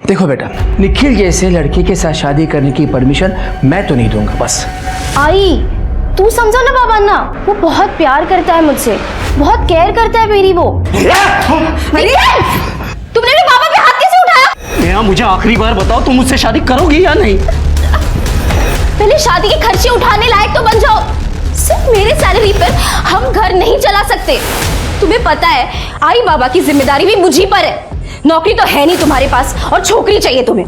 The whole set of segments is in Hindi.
देखो बेटा, निखिल जैसे लड़के के साथ शादी करने की परमिशन मैं तो नहीं दूंगा। बस आई तू समझो ना बाबा ना, वो बहुत प्यार करता है मुझसे, बहुत केयर करता है मेरी वो। अरे तुमने भी बाबा पे हाथ कैसे उठाया? नेहा मुझे आखिरी बार बताओ, तुम मुझसे शादी करोगी या नहीं? पहले शादी के खर्चे उठाने लायक तो बन जाओ। सिर्फ मेरे सैलरी पर हम घर नहीं चला सकते। तुम्हें पता है आई बाबा की जिम्मेदारी भी मुझी पर है। नौकरी तो है नहीं तुम्हारे पास और छोकरी चाहिए तुम्हें।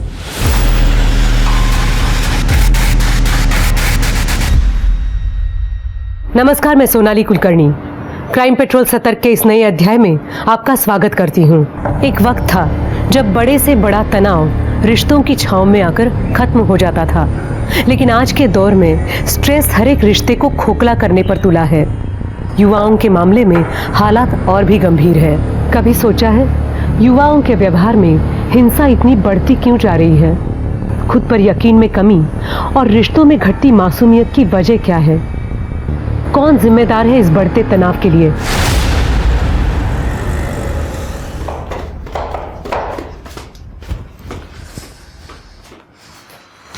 नमस्कार, मैं सोनाली कुलकर्णी क्राइम पेट्रोल सतर्क के इस नए अध्याय में आपका स्वागत करती हूँ। एक वक्त था जब बड़े से बड़ा तनाव रिश्तों की छांव में आकर खत्म हो जाता था, लेकिन आज के दौर में स्ट्रेस हर एक रिश्ते को खोखला करने पर तुला है। युवाओं के मामले में हालात और भी गंभीर है। कभी सोचा है युवाओं के व्यवहार में हिंसा इतनी बढ़ती क्यों जा रही है? खुद पर यकीन में कमी और रिश्तों में घटती मासूमियत की वजह क्या है? कौन जिम्मेदार है इस बढ़ते तनाव के लिए?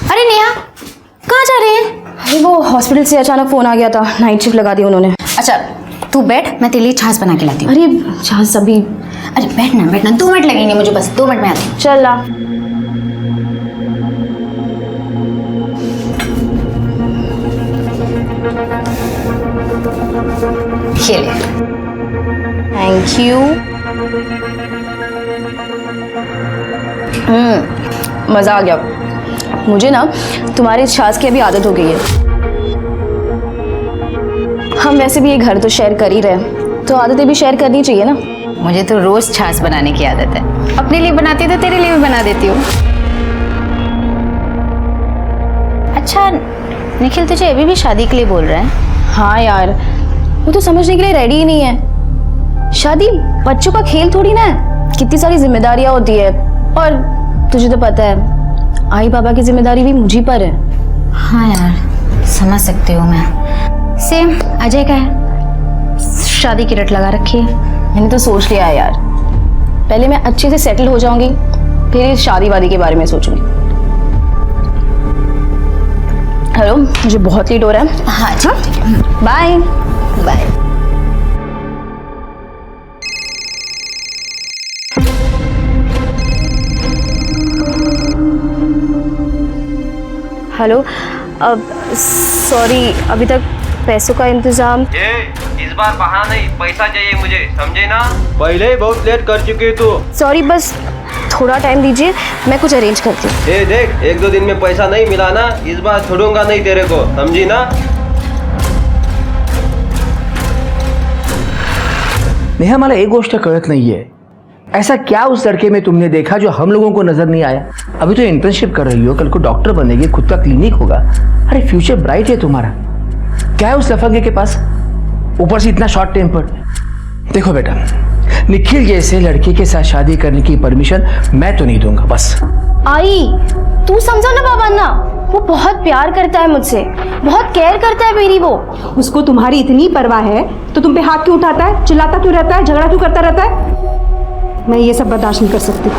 अरे नेहा कहाँ जा रहे हैं? अरे वो हॉस्पिटल से अचानक फोन आ गया था, नाइट शिफ्ट लगा दी उन्होंने। अच्छा तू बैठ, मैं तेरे लिए छाछ बना के लाती हूँ। अरे छाछ अभी? अरे बैठना 2 मिनट लगेंगे मुझे, बस 2 मिनट में आती हूँ। चल ला। ये ले। Thank you. मजा आ गया। मुझे ना तुम्हारी छाछ की अभी आदत हो गई है। हम वैसे भी ये घर तो शेयर कर ही रहे हैं, तो आदतें भी शेयर करनी चाहिए ना। मुझे तो रोज छाछ बनाने की आदत है। अपने लिए बनाती तो तेरे लिए भी बना देती हूँ। अच्छा निखिल, तुझे अभी भी शादी के लिए बोल रहा है? हाँ यार, वो तो समझने के लिए रेडी ही नहीं है। शादी बच्चों का खेल थोड़ी ना है, कितनी सारी जिम्मेदारियां होती है। और तुझे तो पता है आई बाबा की जिम्मेदारी भी मुझी पर है। हाँ यार समझ सकती हूँ मैं। सेम अजय का है, शादी की रट लगा रखी है। मैंने तो सोच लिया है यार, पहले मैं अच्छे से सेटल हो जाऊंगी, फिर इस शादी वादी के बारे में सोचूंगी। हेलो, मुझे बहुत लेट हो रहा है। हाँ अच्छा बाय बाय। हेलो, अब सॉरी, अभी तक पैसों का इंतजाम। ये इस बार बहाना नहीं, पैसा चाहिए मुझे, समझे ना? पहले ही बहुत लेट कर चुके तू। सॉरी, बस थोड़ा टाइम दीजिए, मैं कुछ अरेंज करती हूँ। ये देख, 1-2 दिन में पैसा नहीं मिला ना, इस बार छोड़ूंगा नहीं तेरे को, समझी ना? नेहा, मला एक गोष्ट कळत नाहीये, ऐसा क्या उस लड़के में तुमने देखा जो हम लोगों को नजर नहीं आया? अभी तो इंटर्नशिप कर रही हो, कल को डॉक्टर बनेगी, खुद का क्लिनिक होगा। अरे फ्यूचर ब्राइट है तुम्हारा। क्या है उस लफंगे के पास? ऊपर से इतना शॉर्ट टेम्पर। देखो बेटा, निखिल जैसे लड़के के साथ शादी करने की परमिशन मैं तो नहीं दूंगा। बस आई तू समझो ना बाबा ना, वो बहुत प्यार करता है मुझसे, बहुत केयर करता है मेरी वो। उसको तुम्हारी इतनी परवाह है तो तुम पे हाथ क्यों उठाता है, चिल्लाता क्यों रहता है, झगड़ा क्यों करता रहता है? मैं ये सब बर्दाश्त नहीं कर सकती।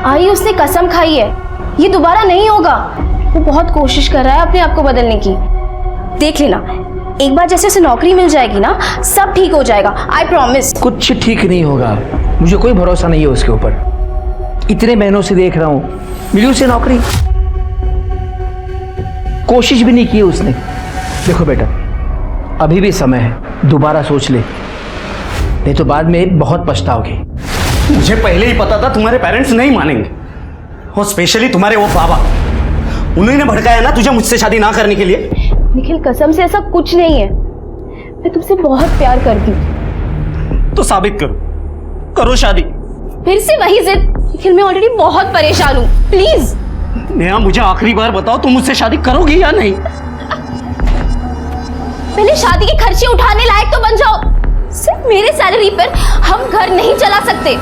आई उसने कसम खाई है, ये दोबारा नहीं होगा। वो बहुत कोशिश कर रहा है अपने आप को बदलने की। देख लेना, एक बार जैसे उसे नौकरी मिल जाएगी ना, सब ठीक हो जाएगा, आई प्रॉमिस। कुछ ठीक नहीं होगा, मुझे कोई भरोसा नहीं है उसके ऊपर। इतने महीनों से देख रहा हूं, मिली उसे नौकरी, कोशिश भी नहीं की उसने। देखो बेटा, अभी भी समय है, दोबारा सोच ले, नहीं तो बाद में बहुत पछताओगे। मुझे पहले ही पता था तुम्हारे पेरेंट्स नहीं मानेंगे, और स्पेशली तुम्हारे वो बाबा, उन्होंने भड़काया ना तुझे मुझसे शादी ना करने के लिए। निखिल कसम से ऐसा कुछ नहीं है, मैं तुमसे बहुत प्यार करती हूँ। तो साबित करो, करो शादी। फिर से वही जिद। निखिल मैं ऑलरेडी बहुत परेशान हूँ, प्लीज। नेहा मुझे आखिरी बार बताओ, तुम मुझसे शादी करोगी या नहीं? पहले शादी के खर्चे उठाने लायक तो बन जाओ। सिर्फ मेरे सैलरी पर हम घर नहीं चला सकते।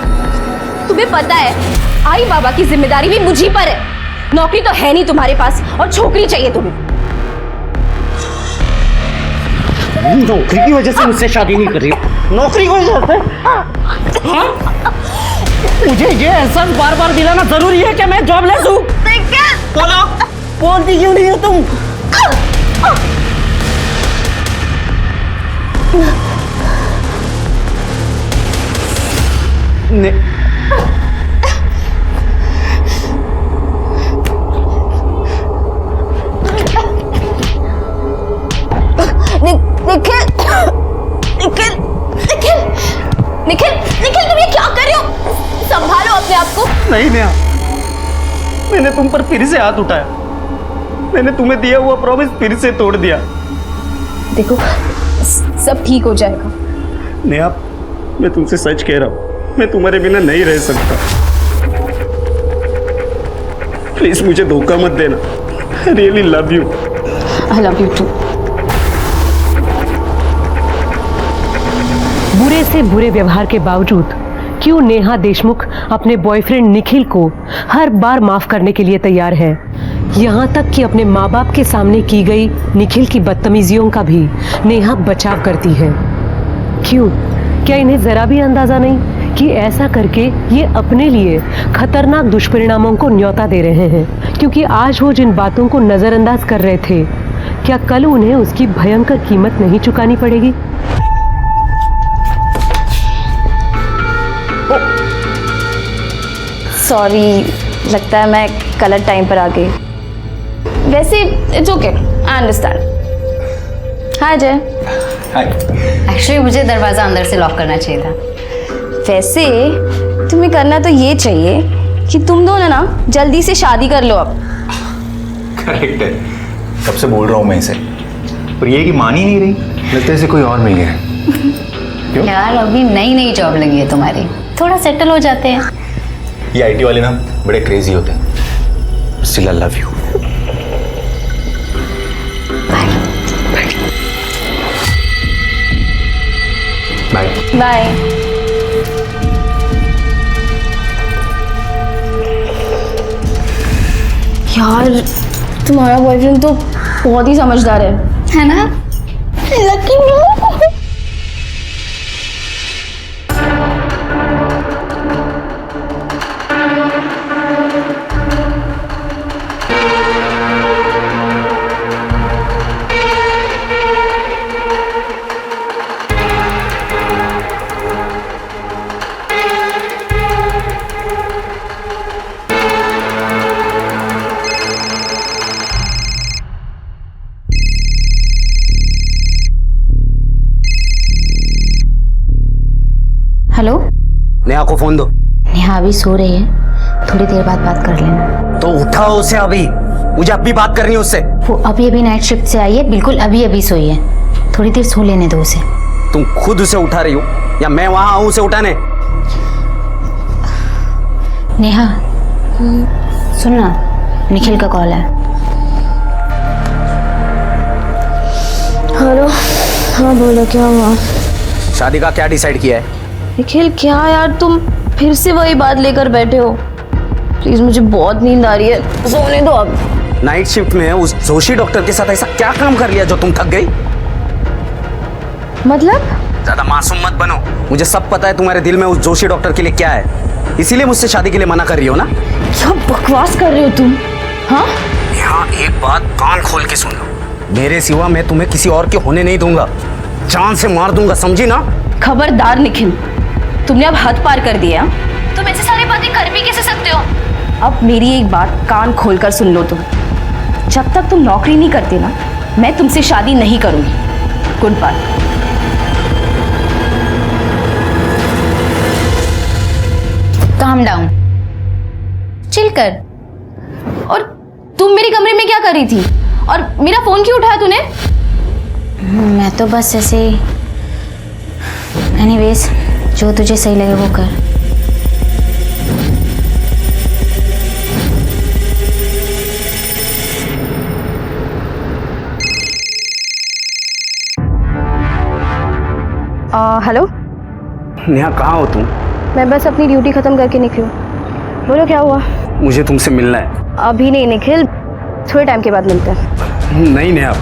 तुम्हें पता है आई बाबा की जिम्मेदारी भी मुझी पर है। नौकरी तो है नहीं तुम्हारे पास और छोकरी चाहिए तुम्हें। नौकरी की वजह से मुझसे शादी नहीं कर रही, नौकरी की वजह से? मुझे ये एहसास बार बार दिलाना जरूरी है कि मैं जॉबलेस हूँ। बोलो, बोलती क्यों नहीं हो तुम? निखिल निखिल निखिल निखिल निखिल तुम ये क्या कर रहे हो? संभालो अपने आप को। नहीं नेहा, मैंने तुम पर फिर से हाथ उठाया। मैंने तुम्हें दिया हुआ प्रॉमिस फिर से तोड़ दिया। देखो सब ठीक हो जाएगा। नेहा, मैं तुमसे सच कह रहा हूँ, मैं तुम्हारे बिना नहीं रह सकता। प्लीज मुझे धोखा मत देना। I really love you. I love you too. बुरे से बुरे व्यवहार के बावजूद क्यों नेहा देशमुख अपने बॉयफ्रेंड निखिल को हर बार माफ करने के लिए तैयार है? यहाँ तक कि अपने माँ बाप के सामने की गई निखिल की बदतमीजियों का भी नेहा बचाव करती है। क्यों? क्या इन्हें जरा भी अंदाजा नहीं कि ऐसा करके ये अपने लिए खतरनाक दुष्परिणामों को न्योता दे रहे हैं? क्योंकि आज वो जिन बातों को नजरअंदाज कर रहे थे, क्या कल उन्हें उसकी भयंकर कीमत नहीं चुकानी पड़ेगी? सॉरी, लगता है मैं गलत टाइम पर आ गई। वैसे इट्स ओके, आई अंडरस्टैंड। हाय जय। एक्चुअली मुझे दरवाज़ा अंदर से लॉक करना चाहिए था। वैसे तुम्हें करना तो ये चाहिए कि तुम दोनों ना जल्दी से शादी कर लो अब। करेक्ट है, कब से बोल रहा हूँ मैं इसे, पर ये कि मान ही नहीं रही। लगता है इसे कोई और मिल गया है। क्यों? यार अभी नई नई जॉब लगी है तुम्हारी, थोड़ा सेटल हो जाते हैं। ये आईटी वाले ना बड़े क्रेजी होते हैं। Still I love you. Bye bye. यार तुम्हारा बॉयफ्रेंड तो बहुत ही समझदार है ना? लकी हेलो, नेहा को फोन दो। नेहा अभी सो रही है, थोड़ी देर बाद बात कर लेना। तो उठाओ उसे अभी, मुझे अभी बात करनी है उससे। वो अभी नाइट शिफ्ट से आई है, बिल्कुल अभी सोई है। थोड़ी देर सो लेने दो उसे। तुम खुद उसे उठा रही हो या मैं वहां आऊं उसे उठाने? नेहा सुनना, निखिल का कॉल है। हेलो। हाँ बोलो, क्या हुआ? शादी का क्या डिसाइड किया है? निखिल क्या यार, तुम फिर से वही बात लेकर बैठे हो। प्लीज मुझे बहुत नींद आ रही है, सोने दो अब। नाइट शिफ्ट में उस जोशी डॉक्टर के साथ ऐसा क्या काम कर लिया जो तुम थक गई? मतलब? ज्यादा मासूम मत बनो, मुझे सब पता है तुम्हारे दिल में उस जोशी डॉक्टर के लिए क्या है। इसीलिए मुझसे शादी के लिए मना कर रही हो ना? क्या बकवास कर रहे हो तुम? हाँ, यहाँ एक बात कान खोल के सुन लो, मेरे सिवा मैं तुम्हें किसी और के होने नहीं दूंगा। जान से मार दूंगा, समझी ना? खबरदार निखिल, तुमने अब हद पार कर दिया। तुम ऐसे सारी बातें कर भी कैसे सकते हो? अब मेरी एक बात कान खोलकर सुन लो तुम। जब तक तुम नौकरी नहीं करते ना, मैं तुमसे शादी नहीं करूंगी। Good bye. Calm down, chill कर। और तुम मेरे कमरे में क्या कर रही थी? और मेरा फोन क्यों उठाया तूने? मैं तो बस ऐसे, एनीवेज जो तुझे सही लगे वो कर। हेलो। नेहा कहाँ हो तुम? मैं बस अपनी ड्यूटी खत्म करके निकली हूँ। बोलो क्या हुआ? मुझे तुमसे मिलना है। अभी नहीं निखिल, थोड़े टाइम के बाद मिलते हैं। नहीं नेहा,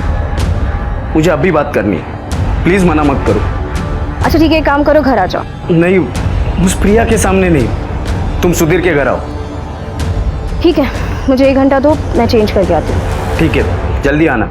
मुझे अभी बात करनी है, प्लीज मना मत करो। अच्छा ठीक है, एक काम करो, घर आ जाओ। नहीं, उस प्रिया के सामने नहीं, तुम सुधीर के घर आओ। ठीक है, मुझे 1 घंटा दो, मैं चेंज करके आती हूँ। ठीक है, जल्दी आना।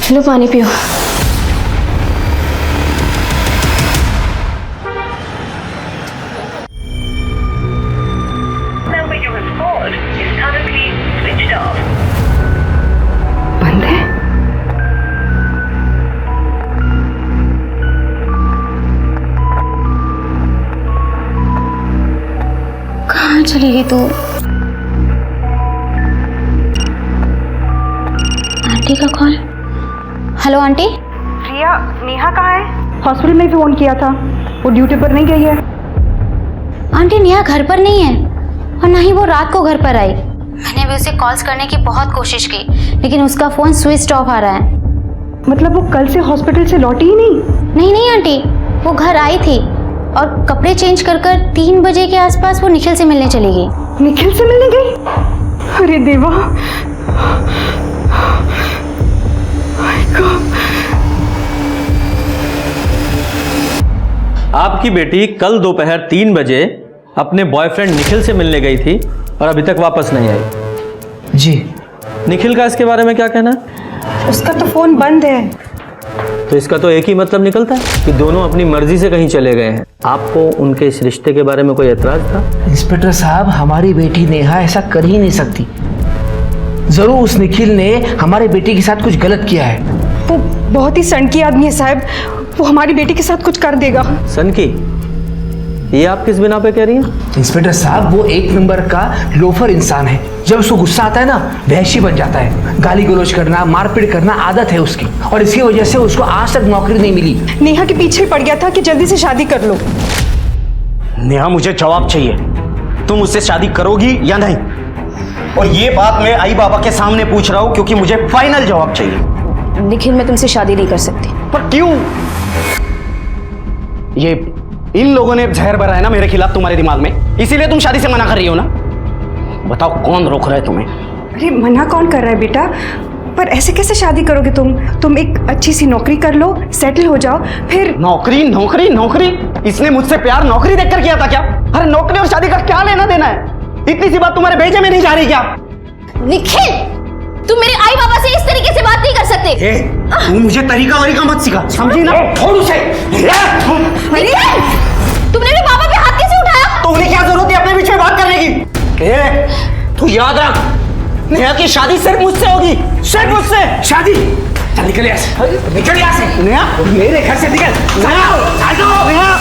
लो पानी पियो। बंद है। कहाँ चली गई तू? आंटी का call. Hello aunty. Priya, Neha कहाँ है? हॉस्पिटल में भी फोन किया था, वो ड्यूटी पर नहीं गई है। आंटी नेहा घर पर नहीं है और ना ही वो रात को घर पर आई। मैंने भी उसे कॉल्स करने की बहुत कोशिश की लेकिन उसका फोन स्विच ऑफ आ रहा है। मतलब वो कल से हॉस्पिटल से लौटी ही नहीं? नहीं आंटी, वो घर आई थी और कपड़े चेंज कर 3 बजे के आसपास वो निखिल से मिलने चली गई। निखिल से मिलने गई? अरे देवा, आपकी बेटी कल दोपहर 3 बजे अपने बॉयफ्रेंड निखिल से मिलने गई थी और अभी तक वापस नहीं आई। जी। निखिल का इसके बारे में क्या कहना है? उसका तो फोन बंद है। तो इसका तो एक ही मतलब निकलता है कि दोनों अपनी मर्जी से कहीं चले गए हैं। आपको उनके इस रिश्ते के बारे में कोई एतराज था? इंस्पेक्टर साहब, हमारी बेटी नेहा ऐसा कर ही नहीं सकती। जरूर उस निखिल ने हमारे बेटी के साथ कुछ गलत किया है। वो बहुत ही सनकी आदमी है साहब, वो हमारी बेटी के साथ कुछ कर देगा। सन की, ये आप किस बिना पे कह रही हैं? इंस्पेक्टर साहब, वो 1 नंबर का लोफर इंसान है। जब उसको गुस्सा आता है ना, वहशी बन जाता है। गाली गलौज करना, मारपीट करना आदत है उसकी, और इसकी वजह से उसको आज तक नौकरी नहीं मिली। नेहा के पीछे पड़ गया था कि जल्दी से शादी कर लो। नेहा, मुझे जवाब चाहिए, तुम उससे शादी करोगी या नहीं? और ये बात मैं आई बाबा के सामने पूछ रहा हूं क्योंकि मुझे फाइनल जवाब चाहिए। निखिल, मैं तुमसे शादी नहीं कर सकती। पर क्यों? ये इन लोगों ने जहर भरा है ना मेरे खिलाफ तुम्हारे दिमाग में, इसीलिए तुम शादी से मना कर रही हो ना? बताओ कौन रोक रहा है तुम्हें? अरे मना कौन कर रहा है बेटा, पर ऐसे कैसे शादी करोगे तुम एक अच्छी सी नौकरी कर लो, सेटल हो जाओ, फिर। नौकरी नौकरी नौकरी? इसने मुझसे प्यार नौकरी देखकर किया था क्या? अरे नौकरी और शादी का क्या लेना देना है? इतनी सी बात तुम्हारे भेजे में नहीं जा रही क्या? निखिल, तुम मेरे आई बाबा से इस तरीके से बात नहीं कर सकते। तू मुझे तरीका वरीका मत सिखा, समझी ना? छोड़ उसे। निखिल, तुमने मेरे बाबा पे हाथ कैसे उठाया? तो उन्हें क्या जरूरत है अपने बीच में बात करने की? तू याद रख, नेहा की शादी सिर्फ मुझसे होगी, सिर्फ मुझसे। शादी? चल निकल यहाँ से, निकल यहाँ से। नेहा, मेरे घर से निकल। नेहा।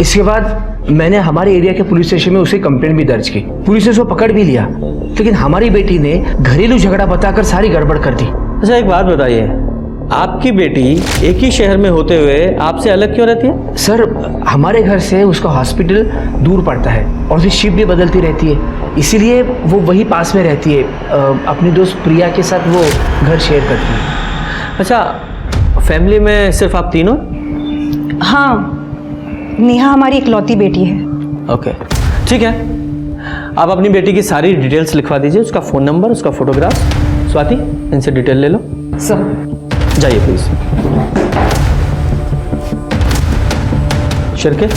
इसके बाद मैंने हमारे एरिया के पुलिस स्टेशन में उसकी कंप्लेंट भी दर्ज की। पुलिस ने उसको पकड़ भी लिया, लेकिन हमारी बेटी ने घरेलू झगड़ा बताकर सारी गड़बड़ कर दी। अच्छा, एक बात बताइए, आपकी बेटी एक ही शहर में होते हुए आपसे अलग क्यों रहती है? सर, हमारे घर से उसका हॉस्पिटल दूर पड़ता है और उसकी शिफ्ट भी बदलती रहती है, इसीलिए वो वही पास में रहती है। अपनी दोस्त प्रिया के साथ वो घर शेयर करती है। अच्छा, फैमिली में सिर्फ आप तीनों? हाँ, नेहा हमारी इकलौती बेटी है। ओके, ठीक है। आप अपनी बेटी की सारी डिटेल्स लिखवा दीजिए, उसका फ़ोन नंबर, उसका फोटोग्राफ। स्वाति, इनसे डिटेल ले लो। सर जाइए प्लीज। शिरके,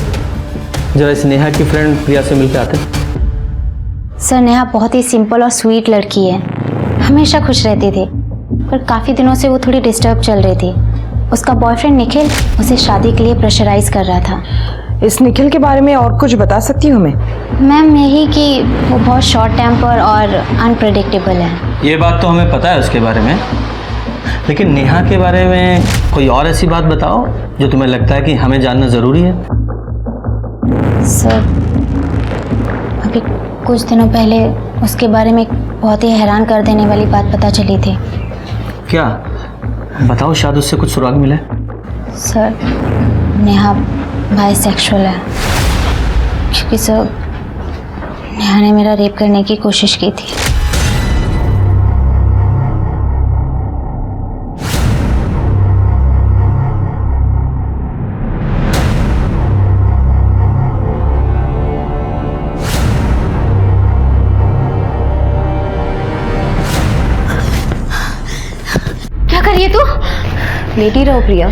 जरा इस नेहा की फ्रेंड प्रिया से मिलकर आते हैं। सर, नेहा बहुत ही सिंपल और स्वीट लड़की है, हमेशा खुश रहती थी, पर काफ़ी दिनों से वो थोड़ी डिस्टर्ब चल रही थी। उसका बॉयफ्रेंड निखिल उसे शादी के लिए प्रेशराइज कर रहा था। इस निखिल के बारे में और कुछ बता सकती हो मैं? मैम, यही कि वो बहुत शॉर्ट टेम्पर और अनप्रेडिक्टेबल है। ये बात तो हमें पता है उसके बारे में, लेकिन नेहा के बारे में कोई और ऐसी बात बताओ जो तुम्हें लगता है कि हमें जानना ज़रूरी है। सर, अभी कुछ दिनों पहले उसके बारे में एक बहुत ही हैरान कर देने वाली बात पता चली थी। क्या? बताओ, शायद उससे कुछ सुराग मिले। सर, नेहा बाइसेक्सुअल है, क्योंकि सर नेहा ने मेरा रेप करने की कोशिश की थी। रही है तू? लेटी रहो प्रिया,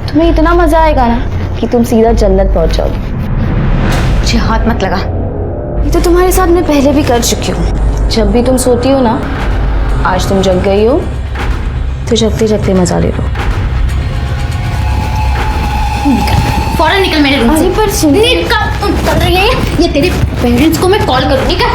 तुम्हें इतना मजा आएगा ना कि तुम सीधा जन्नत पहुंच जाओगे। मुझे हाथ मत लगा, ये तो तुम्हारे साथ मैं पहले भी कर चुकी हूँ। जब भी तुम सोती हो ना, आज तुम जग गई हो तो जगते जगते मजा ले लो। फौरन निकल मेरे रूम से। पर कर रही है ये तेरे पेरेंट्स को मैं कॉल करूँगी क्या?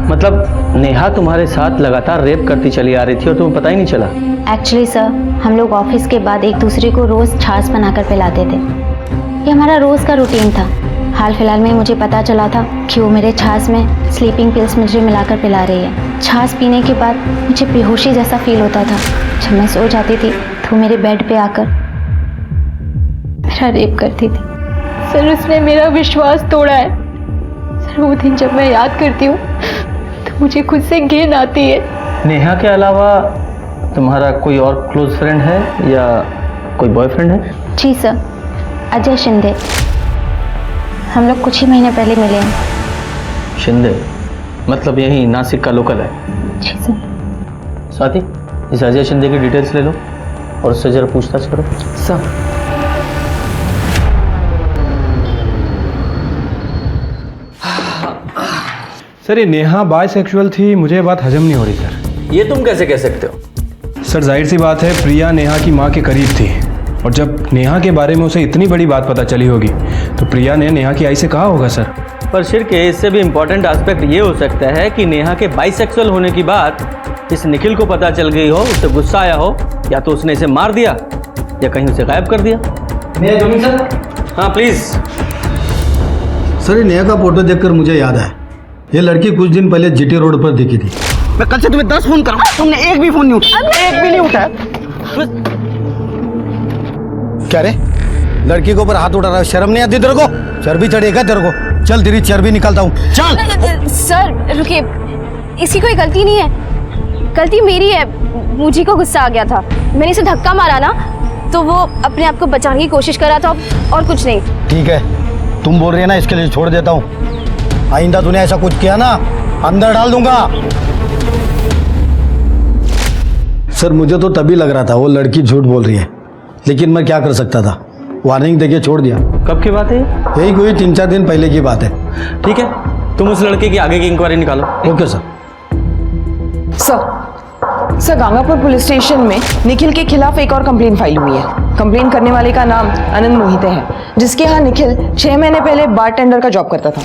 मतलब नेहा तुम्हारे साथ लगातार रेप करती चली आ रही थी और तुम्हें पता ही नहीं चला? एक्चुअली सर, हम लोग ऑफिस के बाद एक दूसरे को रोज छाछ बनाकर पिलाते थे। ये हमारा रोज का रूटीन था। हाल फिलहाल में मुझे पता चला था कि वो मेरे छाछ में स्लीपिंग पिल्स मुझे मिलाकर पिला रही है। छाछ पीने के बाद मुझे बेहोशी जैसा फील होता था। जब मैं सो जाती थी तो मुझे बेड पे आकर मेरा रेप करती थी। सर, उसने मेरा विश्वास तोड़ा है। सर, वो दिन जब मैं याद करती हूँ तो मुझे खुद से घिन आती है। नेहा के अलावा तुम्हारा कोई और क्लोज फ्रेंड है या कोई बॉयफ्रेंड है? जी सर, अजय शिंदे। हम लोग कुछ ही महीने पहले मिले हैं। शिंदे मतलब यही नासिक का लोकल है? जी सर। स्वाति, इस अजय शिंदे की डिटेल्स ले लो और उससे जरा पूछताछ करो। सर, सर ये नेहा बायसेक्सुअल थी, मुझे ये बात हजम नहीं हो रही सर। ये तुम कैसे कह सकते हो? सर जाहिर सी बात है, प्रिया नेहा की माँ के करीब थी और जब नेहा के बारे में उसे इतनी बड़ी बात पता चली होगी तो प्रिया ने नेहा की आई से कहा होगा सर। पर शिरके, इससे भी इम्पोर्टेंट एस्पेक्ट ये हो सकता है कि नेहा के बाइसेक्सुअल होने की बात इस निखिल को पता चल गई हो, उसे गुस्सा आया हो, या तो उसने इसे मार दिया या कहीं उसे गायब कर दिया। सर? हाँ प्लीज़। सर, ये नेहा का फोटो देखकर मुझे याद आया, ये लड़की कुछ दिन पहले जीटी रोड पर दिखी थी। मैं कल से तुम्हें 10 फोन करूँ, तुमने एक भी फोन नहीं उठाया, एक भी नहीं उठाया। क्या रे, लड़की के ऊपर हाथ उठा रहा है? शर्म नहीं आती तेरे को? चर्बी चढ़ेगा तेरे को? चल तेरी चर्बी निकालता हूँ, चल। सर रुकिए, इसकी कोई गलती नहीं है, गलती मेरी है। मुझे को गुस्सा आ गया था, मैंने इसे धक्का मारा ना, तो वो अपने आप को बचाने की कोशिश कर रहा था और कुछ नहीं। ठीक है, तुम बोल रही है ना, इसके लिए छोड़ देता हूँ। आइंदा तूने ऐसा कुछ किया ना, अंदर डाल दूंगा। सर, मुझे तो तभी लग रहा था वो लड़की झूठ बोल रही है, लेकिन मैं क्या कर सकता था, वार्निंग देके छोड़ दिया। कब की बात है? यही कोई 3-4 दिन पहले की बात है। ठीक है, तुम उस लड़के की आगे की इंक्वायरी निकालो। Okay sir. Sir, Gangapur police station में निखिल के खिलाफ एक और कंप्लेंट फाइल हुई है। कंप्लेंट करने वाले का नाम आनंद मोहिते है, जिसके यहाँ निखिल 6 महीने पहले बारटेंडर का जॉब करता था।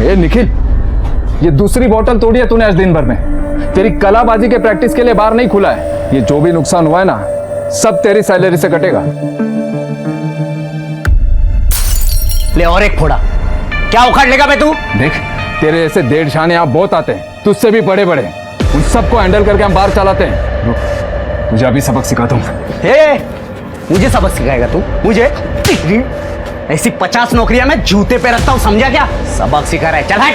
ए निखिल, ये दूसरी बोतल तोड़ी है तूने आज दिन भर में। तेरी कलाबाजी के प्रैक्टिस के लिए बाहर नहीं खुला है। ये जो भी नुकसान हुआ है ना, सब तेरी सैलरी से कटेगा। ले और एक फोड़ा, क्या उखाड़ लेगा बे तू? देख, तेरे ऐसे डेढ़ शाने यहाँ बहुत आते हैं, तुझसे भी बड़े बड़े, उन सबको हैंडल करके हम बाहर चलाते हैं। रुक, मुझे अभी सबक सिखाता हूँ। मुझे सबक सिखाएगा तू? मुझे? ऐसी 50 नौकरियां मैं जूते पे रखता हूँ, समझा क्या? सबक सिखा रहा है, चल हट।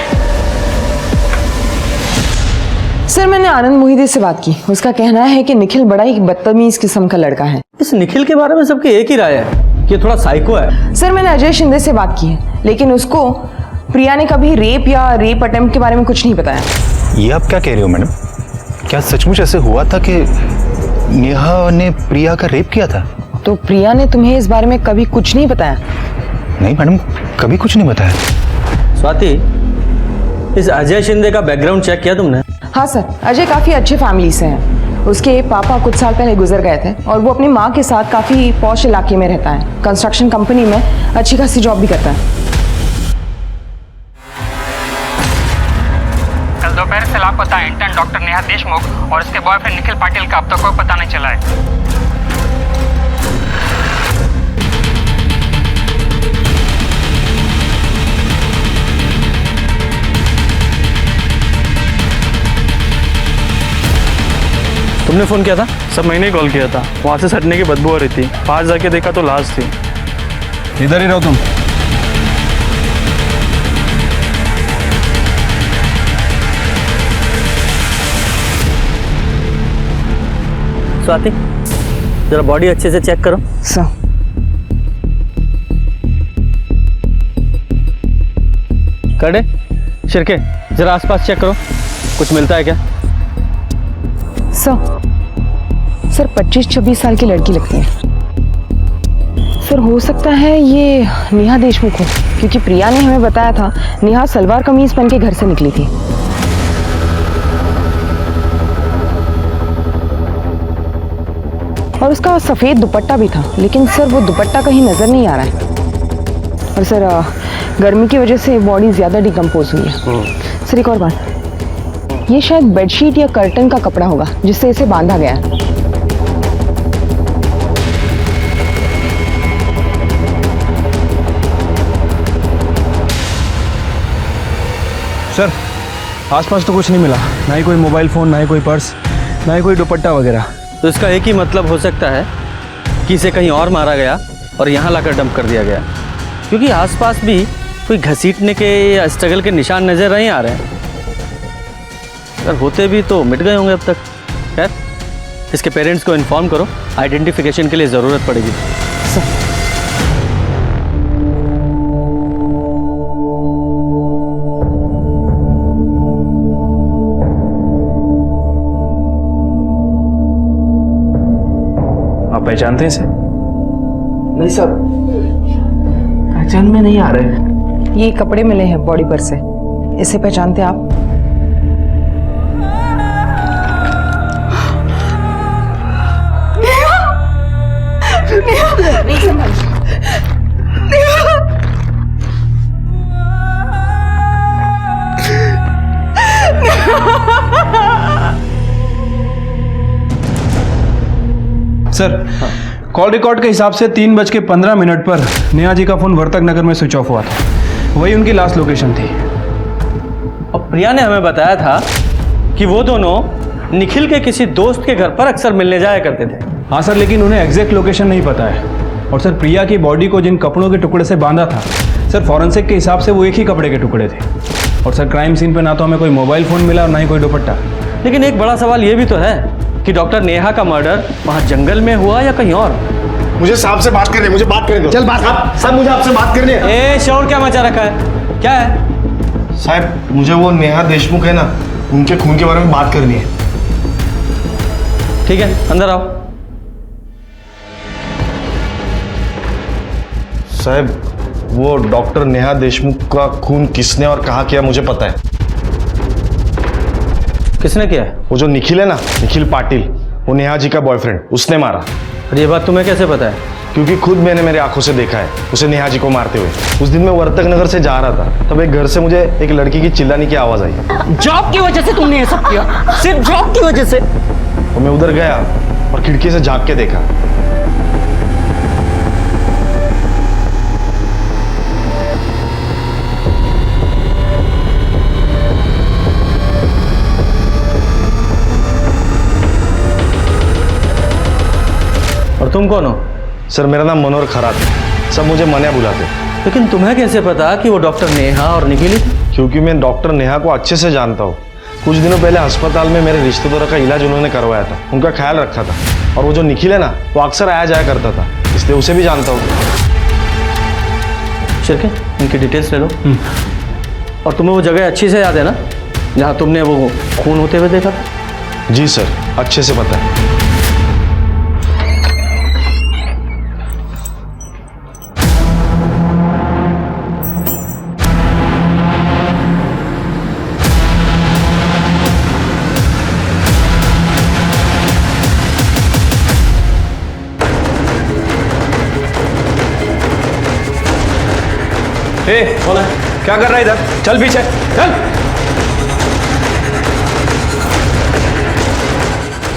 सर, मैंने आनंद मोहिते से बात की। उसका कहना है कि निखिल बड़ा ही बदतमीज किस्म का लड़का है। इस निखिल के बारे में सबकी एक ही राय है कि ये थोड़ा साइको है। सर, मैंने अजय शिंदे से बात की है, लेकिन उसको प्रिया ने कभी रेप या रेप अटेम्प्ट के बारे में कुछ नहीं बताया। ये आप क्या कह रहे हो मैडम? क्या सचमुच ऐसे हुआ था कि नेहा ने प्रिया का रेप किया था? तो प्रिया ने तुम्हें इस बारे में कभी कुछ नहीं बताया? नहीं मैडम, कभी कुछ नहीं बताया। स्वाति, इस अजय शिंदे का बैकग्राउंड चेक किया तुमने? हाँ सर, अजय काफ़ी अच्छे फैमिली से हैं। उसके पापा कुछ साल पहले गुजर गए थे और वो अपनी माँ के साथ काफ़ी पॉश इलाके में रहता है। कंस्ट्रक्शन कंपनी में अच्छी खासी जॉब भी करता है। कल दोपहर से लापता इंटर्न डॉक्टर नेहा देशमुख और उसके बॉयफ्रेंड निखिल पाटिल का अब तक कोई पता नहीं चला है। तुमने फ़ोन किया था? सब मैंने ही कॉल किया था। वहाँ से सटने की बदबू आ रही थी, पास जाके देखा तो लाश थी। इधर ही रहो तुम। स्वाति, जरा बॉडी अच्छे से चेक करो। सर करे शिरके, जरा आसपास चेक करो, कुछ मिलता है क्या? सर 25-26 साल की लड़की लगती है। सर हो सकता है ये नेहा देशमुख हो, क्योंकि प्रिया ने हमें बताया था नेहा सलवार कमीज पहन के घर से निकली थी। और उसका सफ़ेद दुपट्टा भी था, लेकिन सर वो दुपट्टा कहीं नज़र नहीं आ रहा है। और सर गर्मी की वजह से बॉडी ज़्यादा डिकम्पोज हुई है। सर एक और बात, ये शायद बेडशीट या कर्टन का कपड़ा होगा जिससे इसे बांधा गया है। सर आसपास तो कुछ नहीं मिला, ना ही कोई मोबाइल फ़ोन, ना ही कोई पर्स, ना ही कोई दुपट्टा वगैरह। तो इसका एक ही मतलब हो सकता है कि इसे कहीं और मारा गया और यहाँ लाकर डंप कर दिया गया, क्योंकि आसपास भी कोई घसीटने के या स्ट्रगल के निशान नज़र नहीं आ रहे हैं। अगर होते भी तो मिट गए होंगे अब तक। खैर, इसके पेरेंट्स को इन्फॉर्म करो, आइडेंटिफिकेशन के लिए ज़रूरत पड़ेगी। आप पहचानते हैं इसे? नहीं सर, पहचान में नहीं आ रहे। ये कपड़े मिले हैं बॉडी पर से, इसे पहचानते आप? सर कॉल रिकॉर्ड के हिसाब से 3:15 पर नेहा जी का फोन वर्तक नगर में स्विच ऑफ हुआ था। वही उनकी लास्ट लोकेशन थी। और प्रिया ने हमें बताया था कि वो दोनों निखिल के किसी दोस्त के घर पर अक्सर मिलने जाया करते थे। हाँ सर, लेकिन उन्हें एग्जैक्ट लोकेशन नहीं पता है। और सर प्रिया की बॉडी को जिन कपड़ों के टुकड़े से बांधा था, सर फॉरेंसिक के हिसाब से वो एक ही कपड़े के टुकड़े थे। और सर क्राइम सीन पे ना तो हमें कोई मोबाइल फ़ोन मिला और ना ही कोई दुपट्टा। लेकिन एक बड़ा सवाल ये भी तो है कि डॉक्टर नेहा का मर्डर वहाँ जंगल में हुआ या कहीं और। मुझे साहब से बात करनी है, मुझे बात करने दो। चल बात साहब, मुझे आपसे बात करनी है। ए शोर क्या मचा रखा है, क्या है? साहब मुझे वो नेहा देशमुख है ना, उनके खून के बारे में बात करनी है। ठीक है, अंदर आओ। साहब वो डॉक्टर नेहा देशमुख का खून किसने और कहाँ किया मुझे पता है। किसने किया है? वो जो निखिल है ना, निखिल पाटिल, वो नेहा जी का बॉयफ्रेंड, उसने मारा। और ये बात तुम्हें कैसे पता है? क्योंकि खुद मैंने मेरे आंखों से देखा है उसे नेहा जी को मारते हुए। उस दिन मैं वर्तक नगर से जा रहा था, तब एक घर से मुझे एक लड़की की चिल्लाने की आवाज आई। जॉब की वजह से तुमने ये सब किया, सिर्फ जॉब की वजह से। तो मैं उधर गया और खिड़की से झांक के देखा। और तुम कौन हो? सर मेरा नाम मनोहर खरात है, सब मुझे मनिया बुलाते। लेकिन तुम्हें कैसे पता कि वो डॉक्टर नेहा और निखिल ही थे? क्योंकि मैं डॉक्टर नेहा को अच्छे से जानता हूँ। कुछ दिनों पहले अस्पताल में मेरे रिश्तेदारों का इलाज उन्होंने करवाया था, उनका ख्याल रखा था। और वो जो निखिल है ना, वो अक्सर आया जाया करता था, इसलिए उसे भी जानता हूँ। शिरके, इनकी डिटेल्स ले लो। और तुम्हें वो जगह अच्छी से याद है ना जहाँ तुमने वो खून होते हुए देखा था? जी सर, अच्छे से पता है। कौन है? क्या कर रहा है इधर? चल पीछे चल।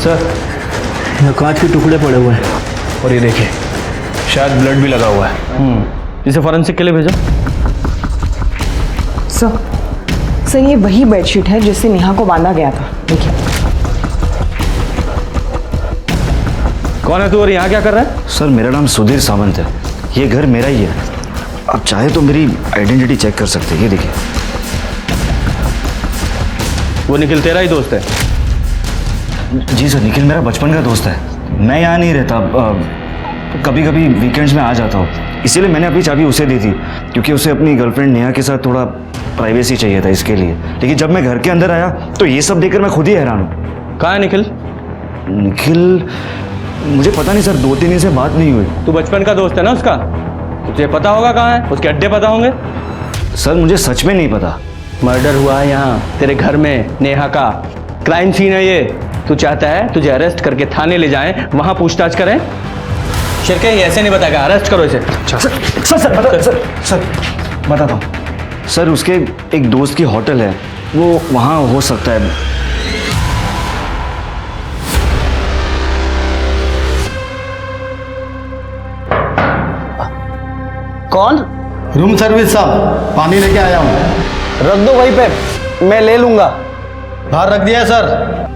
सर यहाँ कांच के टुकड़े पड़े हुए हैं, और ये देखिए शायद ब्लड भी लगा हुआ है। इसे फॉरेंसिक के लिए भेजो। सर ये वही बेडशीट है जिससे नेहा को बांधा गया था। देखिए। कौन है तू और यहाँ क्या कर रहा है? सर मेरा नाम सुधीर सावंत है, ये घर मेरा ही है। आप चाहे तो मेरी आइडेंटिटी चेक कर सकते हैं, ये देखिए। वो निखिल तेरा ही दोस्त है? जी सर, निखिल मेरा बचपन का दोस्त है। मैं यहाँ नहीं रहता, कभी कभी वीकेंड्स में आ जाता हूँ, इसीलिए मैंने अपनी चाबी उसे दी थी, क्योंकि उसे अपनी गर्लफ्रेंड नेहा के साथ थोड़ा प्राइवेसी चाहिए था इसके लिए। लेकिन जब मैं घर के अंदर आया तो ये सब देखकर मैं खुद ही हैरान हूँ। कहाँ है निखिल? निखिल मुझे पता नहीं सर, 2-3 दिन से बात नहीं हुई। तू बचपन का दोस्त है ना उसका, तुझे पता होगा कहाँ है, उसके अड्डे पता होंगे। सर मुझे सच में नहीं पता। मर्डर हुआ है यहाँ तेरे घर में, नेहा का क्राइम सीन है ये। तू चाहता है तुझे अरेस्ट करके थाने ले जाएं, वहां पूछताछ करें? शिरके ये ऐसे नहीं बताएगा, अरेस्ट करो इसे। सर बताता हूँ सर, उसके एक दोस्त की होटल है, वो वहाँ हो सकता है। कौन? रूम सर्विस साहब, पानी लेके आया हूँ। रख दो वहीं पे, मैं ले लूंगा। बाहर रख दिया सर।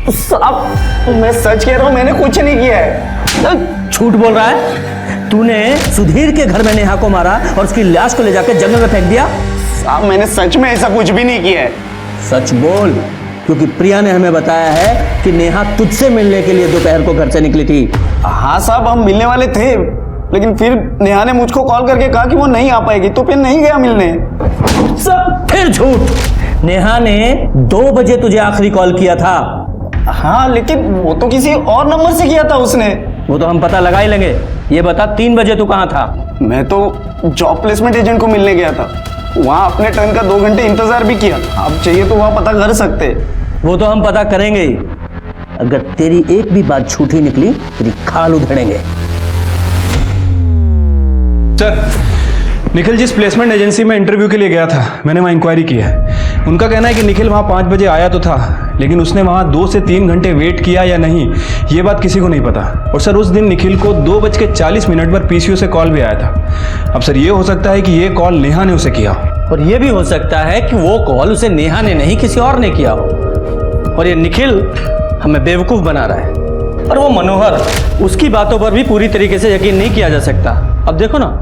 साहब मैं सच कह रहा हूँ, मैंने कुछ नहीं किया है। झूठ बोल रहा है? तूने सुधीर के घर में नेहा को मारा और उसकी लाश को ले जाकर जंगल में फेंक दिया? साहब मैंने सच में ऐसा कुछ भी नहीं किया है। सच बोल, क्योंकि प्रिया ने हमें बताया है कि नेहा तुझसे मिलने के लिए दोपहर को घर से निकली थी। हाँ साहब, हम मिलने वाले थे, लेकिन फिर नेहा ने मुझको कॉल करके कहा कि वो नहीं आ पाएगी, तो फिर नहीं गया मिलने। सब फिर झूठ। नेहा ने 2 बजे तुझे आखिरी कॉल किया था। हाँ लेकिन वो तो किसी और नंबर से किया था उसने। वो तो हम पता लगा ही लेंगे। ये बता 3 बजे तू कहाँ था? मैं तो जॉब प्लेसमेंट एजेंट को मिलने गया था, वहाँ अपने टर्न का 2 घंटे इंतजार भी किया। आप चाहिए तो वहाँ पता कर सकते। वो तो हम पता करेंगे ही। अगर तेरी एक भी बात झूठी निकली तेरी खाल उधेड़ेंगे। सर निखिल जिस प्लेसमेंट एजेंसी में इंटरव्यू के लिए गया था, मैंने वहाँ इंक्वायरी की है। उनका कहना है कि निखिल वहाँ 5 बजे आया तो था, लेकिन उसने वहाँ 2 से 3 घंटे वेट किया या नहीं, ये बात किसी को नहीं पता। और सर उस दिन निखिल को 2:40 पर पीसीओ से कॉल भी आया था। अब सर ये हो सकता है कि ये कॉल नेहा ने उसे किया, और ये भी हो सकता है कि वो कॉल उसे नेहा ने नहीं किसी और ने किया हो, और ये निखिल हमें बेवकूफ़ बना रहा है। और वो मनोहर, उसकी बातों पर भी पूरी तरीके से यकीन नहीं किया जा सकता। अब देखो ना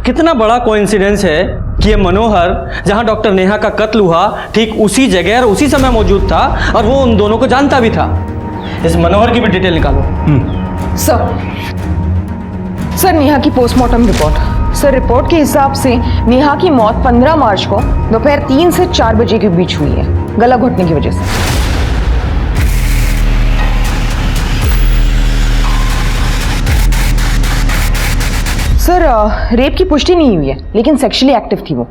कितना बड़ा कोइंसिडेंस है कि ये मनोहर जहां डॉक्टर नेहा का कत्ल हुआ ठीक उसी जगह और उसी समय मौजूद था, और वो उन दोनों को जानता भी था। इस मनोहर की भी डिटेल निकालो। सर नेहा की पोस्टमार्टम रिपोर्ट। सर रिपोर्ट के हिसाब से नेहा की मौत 15 मार्च को दोपहर 3 से 4 बजे के बीच हुई है, गला घुटने की वजह से। सर रेप की पुष्टि नहीं हुई है, लेकिन सेक्सुअली एक्टिव थी वो।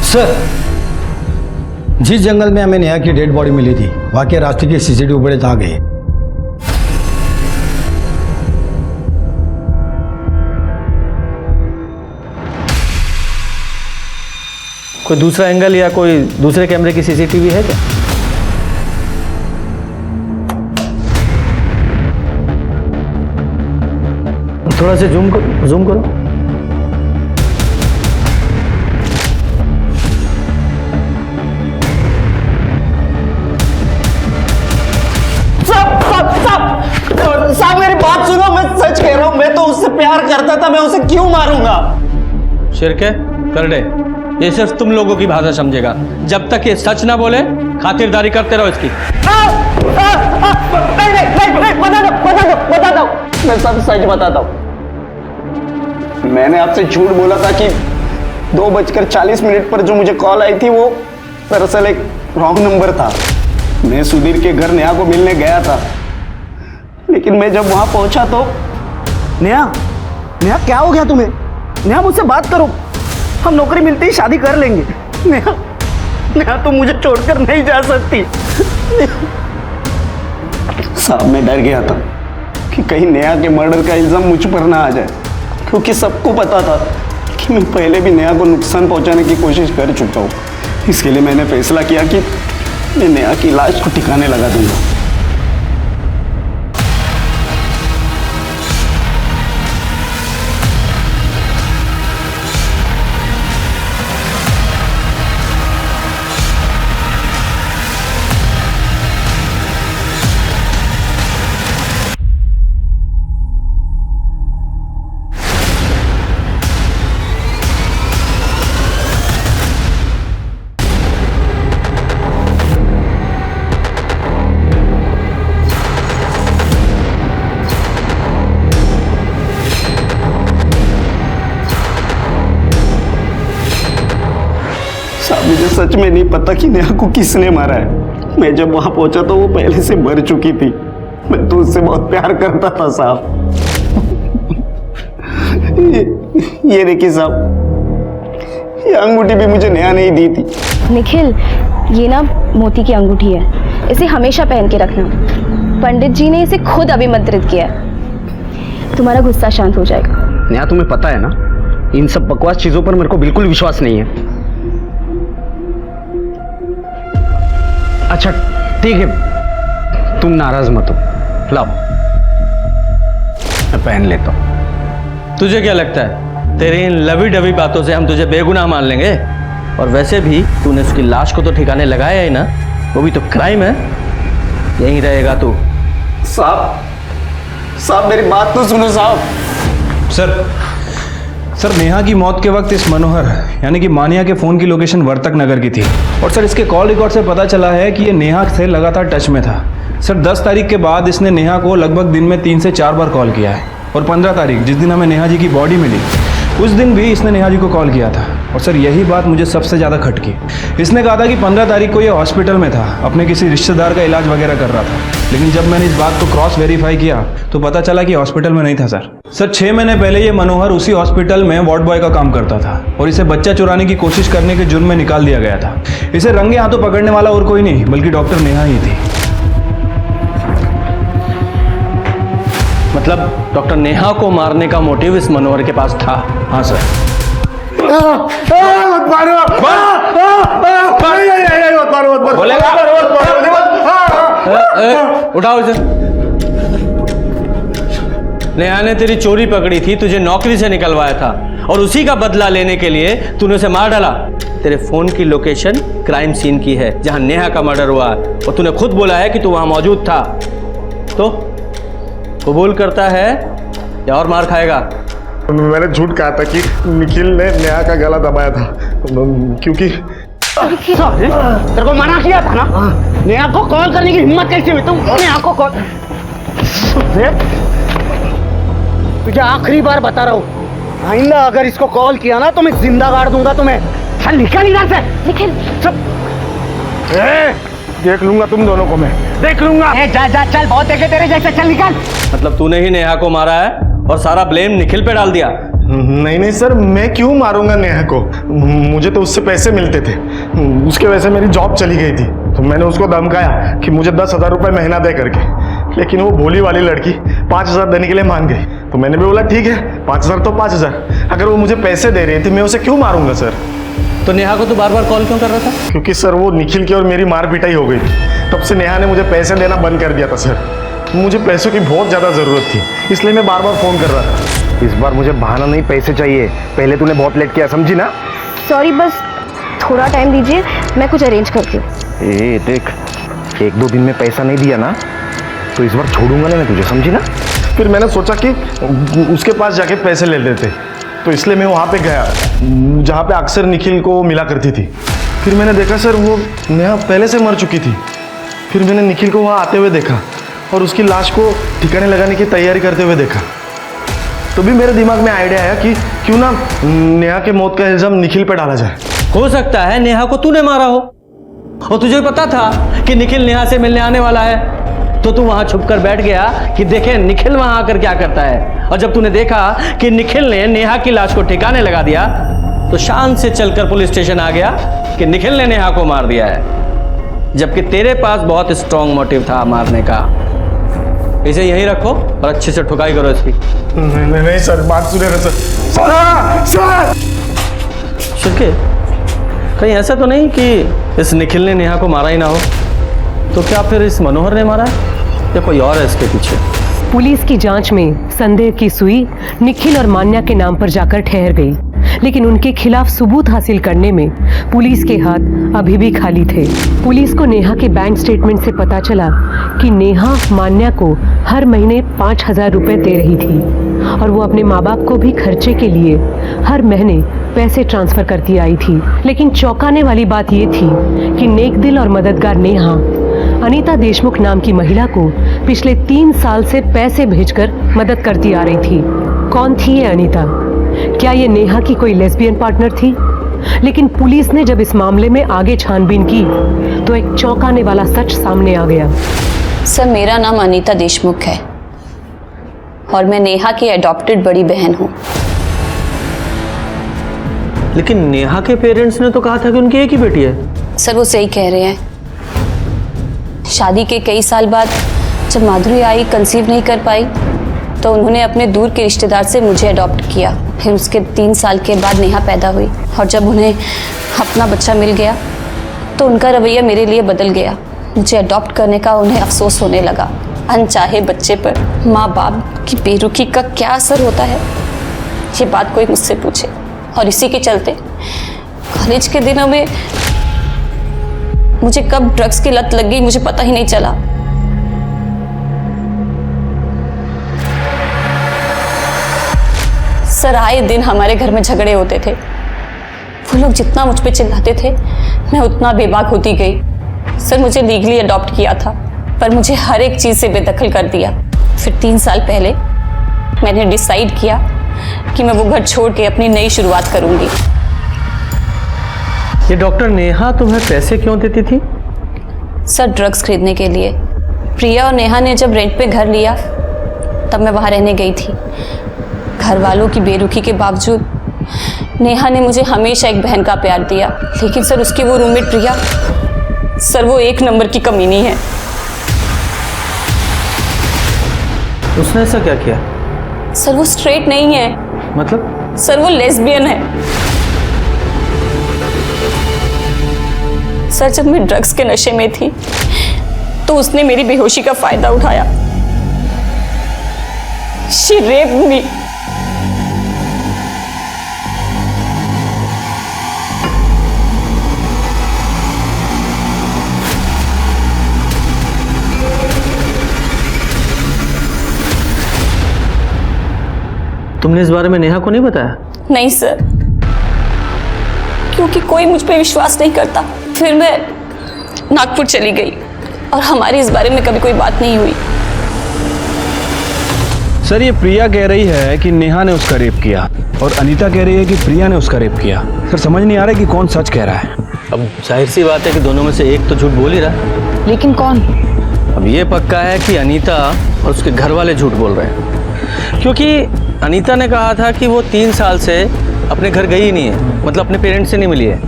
सर जिस जंगल में हमें नेहा की डेड बॉडी मिली थी, वहां के रास्ते की सीसीटीवी फुटेज आ गई। कोई दूसरा एंगल या कोई दूसरे कैमरे की सीसीटीवी है क्या? थोड़ा सा जूम करो। साहब मेरी बात सुनो, मैं सच कह रहा हूं, मैं तो उससे प्यार करता था, मैं उसे क्यों मारूंगा? शिरके कर दे, ये सिर्फ तुम लोगों की भाषा समझेगा। जब तक ये सच ना बोले खातिरदारी करते रहो इसकी। बता दो, मैं सब सच बताता हूँ। मैंने आपसे झूठ बोला था कि 2:40 पर जो मुझे कॉल आई थी वो दरअसल एक रॉन्ग नंबर था। मैं सुधीर के घर नेहा को मिलने गया था, लेकिन मैं जब वहां पहुंचा तो नेहा क्या हो गया तुम्हें? नेहा मुझसे बात करो, हम नौकरी मिलते ही शादी कर लेंगे। नेहा तुम मुझे छोड़कर नहीं जा सकती। साहब मैं डर गया था कि कहीं नेहा के मर्डर का इल्जाम मुझ पर ना आ जाए, क्योंकि सबको पता था कि मैं पहले भी नेहा को नुकसान पहुंचाने की कोशिश कर चुका हूँ। इसके लिए मैंने फैसला किया कि मैं नेहा की लाश को ठिकाने लगा दूंगा। मुझे सच में नहीं पता कि नेहा को किसने मारा है। मैं जब वहां पहुंचा तो वो पहले से मर चुकी थी। मैं तो उससे बहुत प्यार करता था साहब। ये देखिए साहब, ये अंगूठी भी मुझे नेहा नहीं दी थी। निखिल, ये ना मोती की अंगूठी है, इसे हमेशा पहन के रखना। पंडित जी ने इसे खुद अभिमंत्रित किया है। तुम्हारा गुस्सा शांत हो जाएगा। नेहा, तुम्हें पता है ना, इन सब बकवास चीजों पर मेरे को बिल्कुल विश्वास नहीं है। अच्छा ठीक है, तुम नाराज मत हो, लाओ मैं पहन लेता हूं। तुझे क्या लगता है तेरी इन लवी डवी बातों से हम तुझे बेगुनाह मान लेंगे? और वैसे भी तूने उसकी लाश को तो ठिकाने लगाया ही ना, वो भी तो क्राइम है। यहीं रहेगा तू। साहब मेरी बात तो सुनो साहब। सर नेहा की मौत के वक्त इस मनोहर यानी कि मानिया के फ़ोन की लोकेशन वर्तक नगर की थी। और सर इसके कॉल रिकॉर्ड से पता चला है कि ये नेहा से लगातार टच में था। सर 10 तारीख के बाद इसने नेहा को लगभग दिन में 3 से 4 बार कॉल किया है। और 15 तारीख जिस दिन हमें नेहा जी की बॉडी मिली, उस दिन भी इसने नेहा जी को कॉल किया था। और सर यही बात मुझे सबसे ज़्यादा खटकी। इसने कहा था कि 15 तारीख को ये हॉस्पिटल में था, अपने किसी रिश्तेदार का इलाज वगैरह कर रहा था। लेकिन जब मैंने इस बात को क्रॉस वेरीफाई किया तो पता चला कि हॉस्पिटल में नहीं था सर। 6 महीने पहले ये मनोहर उसी हॉस्पिटल में वार्ड बॉय का काम करता था और इसे बच्चा चुराने की कोशिश करने के जुर्म में निकाल दिया गया था। इसे रंगे हाथों पकड़ने वाला और कोई नहीं बल्कि डॉक्टर नेहा ही थी। मतलब डॉक्टर नेहा को मारने का मोटिव इस मनोहर के पास था? हाँ सर। उठाओ इसे। नेहा ने तेरी चोरी पकड़ी थी, तुझे नौकरी से निकलवाया था और उसी का बदला लेने के लिए तूने उसे मार डाला। तेरे फोन की लोकेशन क्राइम सीन की है जहां नेहा का मर्डर हुआ और तूने खुद बोला है कि तू वहां मौजूद था। तो कबूल करता है या और मार खाएगा? मैंने झूठ कहा था कि निखिल ने नेहा का गला दबाया था, क्योंकि तेरे को मना किया था ना, नेहा को कॉल करने की हिम्मत कैसे हुई? तुम नेहा को कॉल, तुझे आखिरी बार बता रहा हूँ, आइंदा अगर इसको कॉल किया ना तो मैं जिंदा गाड़ दूंगा तुम्हें। चल निकल इधर से। निखिल चुप। देख लूंगा तुम दोनों को, मैं देख लूंगा। जा जा चल, बहुत देखे तेरे जैसे, चल निकल। मतलब तूने ही नेहा को मारा है और सारा ब्लेम निखिल पे डाल दिया? नहीं सर, मैं क्यों मारूंगा नेहा को? मुझे तो उससे पैसे मिलते थे, उसके वजह से मेरी जॉब चली गई थी। तो मैंने उसको धमकाया कि मुझे 10,000 रुपये महीना दे करके, लेकिन वो भोली वाली लड़की 5,000 देने के लिए मान गई। तो मैंने भी बोला ठीक है 5,000 तो 5,000, अगर वो मुझे पैसे दे रही थी मैं उसे क्यों मारूंगा सर? तो नेहा को तू बार बार कॉल क्यों कर रहा था? क्योंकि सर वो निखिल की और मेरी मार पिटाई हो गई थी, तब से नेहा ने मुझे पैसे देना बंद कर दिया था सर। मुझे पैसों की बहुत ज़्यादा ज़रूरत थी, इसलिए मैं बार बार फ़ोन कर रहा था। इस बार मुझे बहाना नहीं, पैसे चाहिए। पहले तूने बहुत लेट किया, समझी ना? सॉरी, बस थोड़ा टाइम दीजिए, मैं कुछ अरेंज करती हूँ। ए देख, 1-2 दिन में पैसा नहीं दिया ना तो इस बार छोड़ूंगा नहीं मैं तुझे, समझी ना? फिर मैंने सोचा कि उसके पास जाके पैसे ले लेते, तो इसलिए मैं वहाँ पे गया जहाँ पे अक्सर निखिल को मिला करती थी। फिर मैंने देखा सर वो नेहा पहले से मर चुकी थी। फिर मैंने निखिल को वहाँ आते हुए देखा और उसकी लाश को ठिकाने लगाने की तैयारी करते हुए देखा। तो भी मेरे दिमाग में आइडिया आया कि क्यों ना नेहा के मौत का इल्जाम निखिल पे डाला जाए। हो सकता है नेहा को तूने मारा हो और तुझे पता था कि निखिल नेहा से मिलने आने वाला है, तो तू वहां छुप कर बैठ गया कि देखे निखिल वहां आकर क्या करता है। और जब तूने देखा कि निखिल ने नेहा की लाश को ठिकाने लगा दिया तो शान से चलकर पुलिस स्टेशन आ गया कि निखिल ने नेहा को मार दिया है, जबकि तेरे पास बहुत स्ट्रांग मोटिव था मारने का। इसे यहीं रखो और अच्छे से ठुकाई करो इसकी। नहीं सर, बात सुने ना सर। शिरके, कहीं ऐसा तो नहीं कि इस निखिल ने नेहा को मारा ही ना हो? तो क्या फिर इस मनोहर ने मारा या कोई और है इसके पीछे? पुलिस की जांच में संदेह की सुई निखिल और मान्या के नाम पर जाकर ठहर गई, लेकिन उनके खिलाफ सबूत हासिल करने में पुलिस के हाथ अभी भी खाली थे। पुलिस को नेहा के बैंक स्टेटमेंट से पता चला कि नेहा मान्या को हर महीने 5,000 रुपए दे रही थी और वो अपने माँ बाप को भी खर्चे के लिए हर महीने पैसे ट्रांसफर करती आई थी। लेकिन चौंकाने वाली बात ये थी कि नेक दिल और मददगार नेहा अनीता देशमुख नाम की महिला को पिछले 3 साल से पैसे भेजकर मदद करती आ रही थी। कौन थी ये अनीता? क्या ये नेहा की कोई लेस्बियन पार्टनर थी? लेकिन पुलिस ने जब इस मामले में आगे छानबीन की तो एक चौंकाने वाला सच सामने आ गया। सर, मेरा नाम अनीता देशमुख है और मैं नेहा की एडॉप्टेड बड़ी बहन हूँ। लेकिन नेहा के पेरेंट्स ने तो कहा था कि उनकी एक ही बेटी है। सर, वो सही कह रहे हैं। शादी के कई साल बाद जब माधुरी आई कंसीव नहीं कर पाई तो उन्होंने अपने दूर के रिश्तेदार से मुझे अडॉप्ट किया। फिर उसके 3 साल के बाद नेहा पैदा हुई और जब उन्हें अपना बच्चा मिल गया तो उनका रवैया मेरे लिए बदल गया। मुझे अडॉप्ट करने का उन्हें अफसोस होने लगा। अनचाहे बच्चे पर माँ बाप की बेरुखी का क्या असर होता है, ये बात कोई मुझसे पूछे। और इसी के चलते कॉलेज के दिनों में मुझे कब ड्रग्स की लत लग गई मुझे पता ही नहीं चला। सर, आए दिन हमारे घर में झगड़े होते थे। वो लोग जितना मुझ पे चिल्लाते थे मैं उतना बेबाक होती गई। सर, मुझे लीगली अडॉप्ट किया था पर मुझे हर एक चीज़ से बेदखल कर दिया। फिर 3 साल पहले मैंने डिसाइड किया कि मैं वो घर छोड़ के अपनी नई शुरुआत करूंगी। ये डॉक्टर नेहा तुम्हें पैसे क्यों देती थी? सर, ड्रग्स खरीदने के लिए। प्रिया और नेहा ने जब रेंट पे घर लिया तब मैं वहाँ रहने गई थी। घर वालों की बेरुखी के बावजूद नेहा ने मुझे हमेशा एक बहन का प्यार दिया। लेकिन सर, उसकी वो रूममेट प्रिया, सर वो 1 नंबर की कमीनी है। उसने ऐसा क्या किया? सर, वो स्ट्रेट नहीं है। मतलब? सर, वो लेस्बियन है। सर, जब मैं ड्रग्स के नशे में थी तो उसने मेरी बेहोशी का फायदा उठाया। She raped me. तुमने इस बारे में नेहा को नहीं बताया? नहीं सर, क्योंकि कोई मुझ पे विश्वास नहीं करता। फिर मैं नागपुर चली गई और हमारी इस बारे में कभी कोई बात नहीं हुई। सर, ये प्रिया कह रही है कि नेहा ने उसका रेप किया और अनीता कह रही है कि प्रिया ने उसका रेप किया। सर, समझ नहीं आ रहा कि कौन सच कह रहा है। अब जाहिर सी बात है कि दोनों में से एक तो झूठ बोल ही रहा है। लेकिन कौन? अब ये पक्का है कि अनीता और उसके घर वाले झूठ बोल रहे हैं, क्योंकि अनीता ने कहा था कि वो 3 साल से अपने घर गई ही नहीं है, मतलब अपने पेरेंट्स से नहीं मिली है।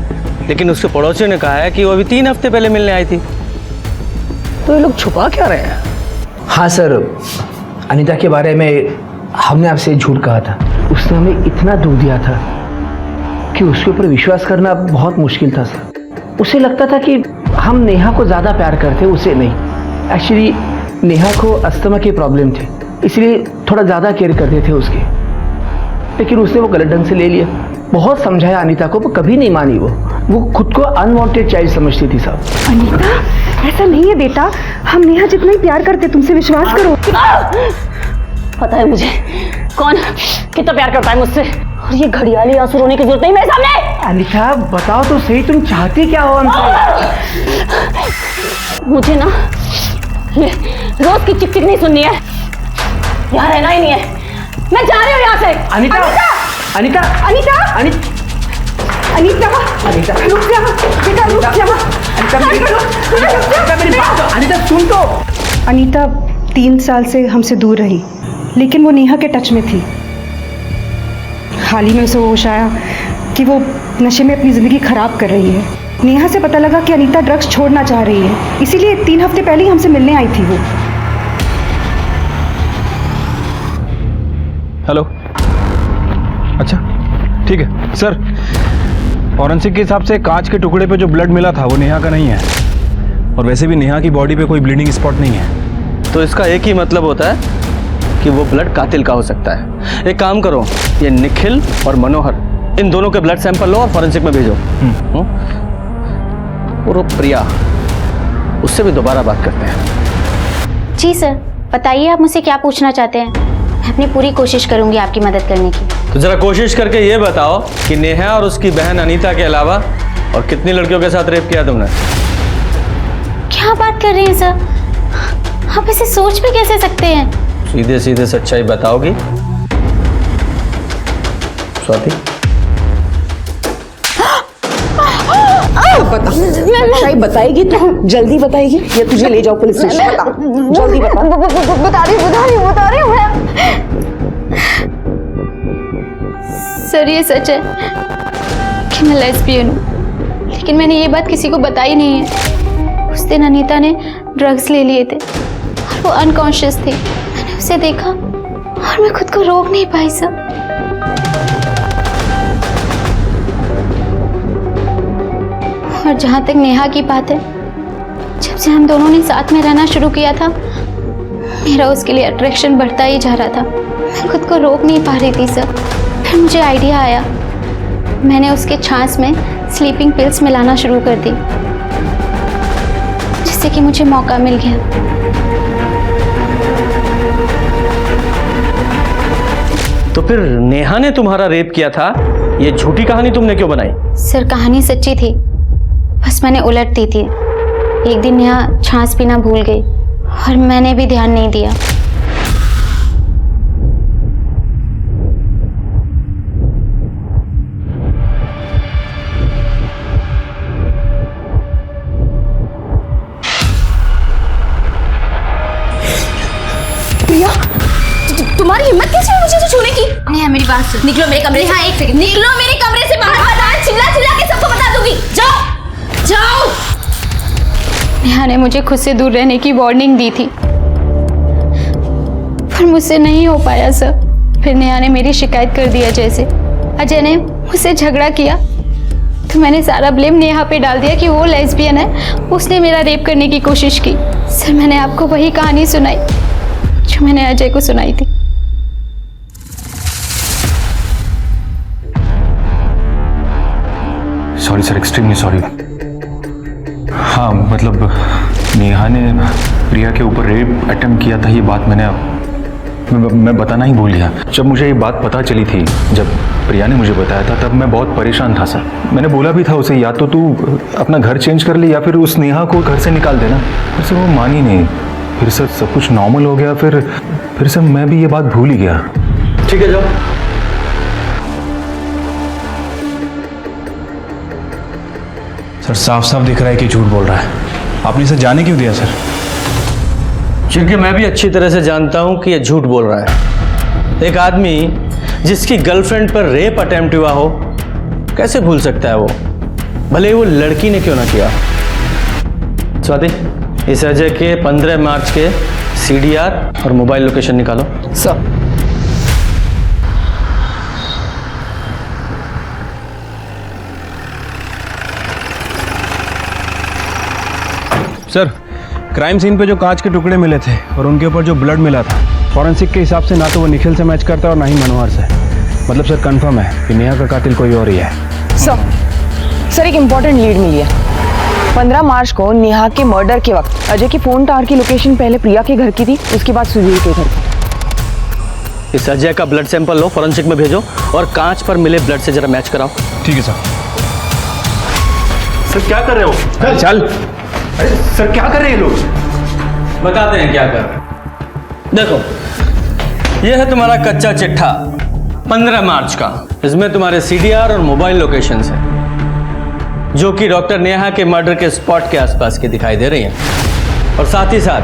लेकिन उसके पड़ोसियों ने कहा है कि वो अभी 3 हफ्ते पहले मिलने आई थी। तो ये लोग छुपा क्या रहे हैं? हाँ सर, अनीता के बारे में हमने आपसे झूठ कहा था। उसने हमें इतना दुख दिया था कि उसके ऊपर विश्वास करना बहुत मुश्किल था सर। उसे लगता था कि हम नेहा को ज़्यादा प्यार करते, उसे नहीं। एक्चुअली नेहा को अस्थमा की प्रॉब्लम थी, इसलिए थोड़ा ज़्यादा केयर करते थे उसके। लेकिन उसने वो गलत ढंग से ले लिया। बहुत समझाया अनीता को, वो कभी नहीं मानी। वो खुद को अनवांटेड चाइल्ड समझती थी साहब। अनीता, ऐसा नहीं है बेटा, हम नेहा जितना ही प्यार करते, तुमसे विश्वास करो। पता है मुझे कौन कितना प्यार करता है मुझसे, और ये घड़ियाली आंसू रोने की जरूरत नहीं मेरे सामने। अनीता, बताओ तो सही, तुम चाहती क्या हो हमसे? मुझे ना ये रोज की चिक चिक नहीं सुननी है, यहाँ रहना ही नहीं है। मैं जा रही हूँ यहाँ से। अनीता, अनीता, अनीता, अनीता, अनीता, रुक जा बेटा, रुक जा। अनीता, मेरी बात तो, अनीता सुन तो। अनीता 3 साल से हमसे दूर रही, लेकिन वो नेहा के टच में थी। हाल ही में उसे होश आया कि वो नशे में अपनी ज़िंदगी ख़राब कर रही है। नेहा से पता लगा कि अनीता ड्रग्स छोड़ना चाह रही है, इसीलिए 3 हफ्ते पहले ही हमसे मिलने आई थी वो। हेलो, अच्छा ठीक है सर। फॉरेंसिक के हिसाब से कांच के टुकड़े पे जो ब्लड मिला था वो नेहा का नहीं है, और वैसे भी नेहा की बॉडी पे कोई ब्लीडिंग स्पॉट नहीं है। तो इसका एक ही मतलब होता है कि वो ब्लड कातिल का हो सकता है। एक काम करो, ये निखिल और मनोहर, इन दोनों के ब्लड सैंपल लो और फॉरेंसिक में भेजो। और वो प्रिया, उससे भी दोबारा बात करते हैं। जी सर, बताइए आप मुझसे क्या पूछना चाहते हैं। मैं अपनी पूरी कोशिश करूंगी आपकी मदद करने की। तो जरा कोशिश करके ये बताओ कि नेहा और उसकी बहन अनीता के अलावा और कितनी लड़कियों के साथ रेप किया तुमने? क्या बात कर रहे हैं सर, आप इसे सोच भी कैसे सकते हैं? सीधे सीधे सच्चाई बताओगी स्वाति? बता, सच्चाई बताएगी तो जल्दी बताएगी या तुझे ले जाओ पुलिस स्टेशन? बता, जल्दी बता। बता रही हूँ मैं। सर ये सच है कि मैं लेस्बियन हूँ, लेकिन मैंने ये बात किसी को बताई नहीं है। उस दिन अनीता ने ड्रग्स ले लिए थे और वो अनकॉन्शियस थी। मैंने उसे देखा और मैं खुद को रोक नहीं पाई सर। और जहाँ तक नेहा की बात है, जब से हम दोनों ने साथ में रहना शुरू किया था, मेरा उसके लिए अट्रैक्शन बढ़ता ही जा रहा था। मैं खुद को रोक नहीं पा रही थी सर। फिर मुझे आइडिया आया, मैंने उसके छाछ में स्लीपिंग पिल्स मिलाना शुरू कर दी, जिससे कि मुझे मौका मिल गया। तो फिर नेहा ने तुम्हारा रेप किया था, ये झूठी कहानी तुमने क्यों बनाई? सर कहानी सच्ची थी, बस मैंने उलट दी थी। एक दिन नेहा छाछ पीना भूल गई और मैंने भी ध्यान नहीं दिया। प्रिया, तुम्हारी हिम्मत कैसे हुई मुझे छूने की? नेहा मेरी बात सुन, निकलो मेरे कमरे से। हाँ, एक सेकंड, निकलो मेरे कमरे से बाहर। चिल्ला चिल्ला के सबको बता दूंगी। जाओ जाओ। नेहा ने मुझे खुद से दूर रहने की वार्निंग दी थी, पर मुझसे नहीं हो पाया सर। फिर नेहा ने मेरी शिकायत कर दिया। जैसे अजय ने मुझसे झगड़ा किया तो मैंने सारा ब्लेम नेहा पे डाल दिया कि वो लेस्बियन है, उसने मेरा रेप करने की कोशिश की। सर मैंने आपको वही कहानी सुनाई जो मैंने अजय को सुनाई थी। Sorry sir, extremely sorry. हाँ मतलब नेहा ने प्रिया के ऊपर रेप अटेम्प्ट किया था, ये बात मैं बताना ही भूल गया। जब मुझे ये बात पता चली थी, जब प्रिया ने मुझे बताया था, तब मैं बहुत परेशान था सर। मैंने बोला भी था उसे, या तो तू अपना घर चेंज कर ले या फिर उस नेहा को घर से निकाल देना। फिर से वो मानी नहीं। फिर सर सब कुछ नॉर्मल हो गया। फिर सर मैं भी ये बात भूल ही गया। ठीक है, जाओ। सर साफ साफ दिख रहा है कि झूठ बोल रहा है। आपने इसे जाने क्यों दिया सर? क्योंकि मैं भी अच्छी तरह से जानता हूं कि ये झूठ बोल रहा है। एक आदमी जिसकी गर्लफ्रेंड पर रेप अटेम्प्ट हुआ हो, कैसे भूल सकता है वो, भले ही वो लड़की ने क्यों ना किया। स्वाति, इस अजय के 15 मार्च के CDR और मोबाइल लोकेशन निकालो। सर सर क्राइम सीन पे जो कांच के टुकड़े मिले थे और उनके ऊपर जो ब्लड मिला था, फॉरेंसिक के हिसाब से ना तो वो निखिल से मैच करता और ना ही मनोहर से। मतलब सर कंफर्म है कि नेहा का कातिल कोई और ही है। सर एक इम्पोर्टेंट लीड मिली है। 15 मार्च को नेहा के मर्डर के वक्त अजय की फोन टावर की लोकेशन पहले प्रिया के घर की थी, उसके बाद सुधीर के घर की। इस अजय का ब्लड सैंपल लो, फॉरेंसिक में भेजो और कांच पर मिले ब्लड से जरा मैच कराओ। ठीक है सर। सर क्या कर रहे हो? चल। अरे सर क्या कर रहे हैं लोग? बताते हैं क्या कर रहे हैं। देखो, यह है तुम्हारा कच्चा चिट्ठा 15 मार्च का। इसमें तुम्हारे CDR और मोबाइल लोकेशन है, जो कि डॉक्टर नेहा के मर्डर के स्पॉट के आसपास की दिखाई दे रही हैं। और साथ ही साथ